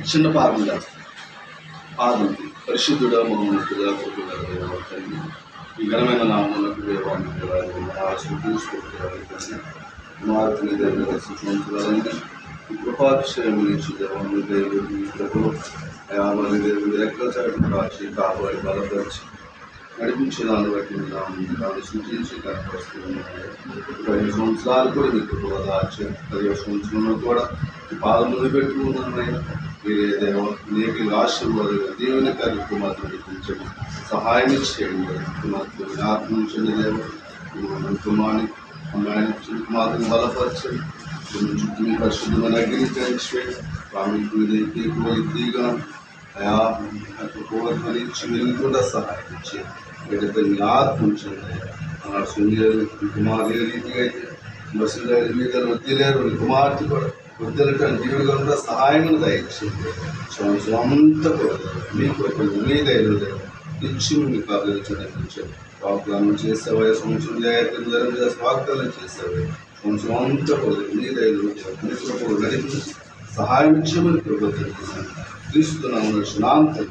చిన్న పాదం చేస్తాం. పాదం పరిశుద్ధుడా మహోన్నతుడా తండ్రి, ఈ ఘనమైన నామమునకు దేవానికి మార్పుని దర్శించాలని ఈ కృపాతిశయం నుంచి దేవాన్ని దేవుడు మీ ప్రభులు మరి దేవుడు రెక్కల చాటును కాచి కాపాడి బలపరిచి నడిపించేదాన్ని బట్టి దాన్ని సూచించి కనపరుస్తున్నాయి. 5 సంవత్సరాలు కూడా మీకు దాచి 10 సంవత్సరంలో కూడా ఈ పాదములు పెట్టుకున్నాను. మీరే దేవ నీకు ఆశీర్వాదాలు దేవుని కార్యక్రమాలు నడిపించండి, సహాయం చేయండి. కుమార్తె ఆత్మించండి దేవ, కుమార్ని అమ్మాయిని కుమార్తెను బలపరచండి. చుట్టూ మీ పరిశుద్ధమైన అగ్నికరించే స్వామిగా అయా కోరికలించి వెలుగుకుండా సహాయం చేయండి. బిడ్డని ఆత్మించండి. సుందరు కుమారు ఏ రీతిగా అయితే బస్సులు మీద వద్దిలేరు కుమార్తె కూడా వద్దలటానికి దేవుడిగా కూడా సహాయం దయచేయండి. స్వంత కూడా మీకు మీ ధైర్యం నిత్యం మీకు ఆదరించండి. వాగ్దానం చేసేవా సంవత్సరం జాగ్రత్త వాగ్దానం చేసేవా సంవత్సరం అంతా కూడా మీ ధైర్యం నడిపి సహాయం ఇచ్చేమని ప్రభుత్వం క్రీస్తున్నాము శాంతి.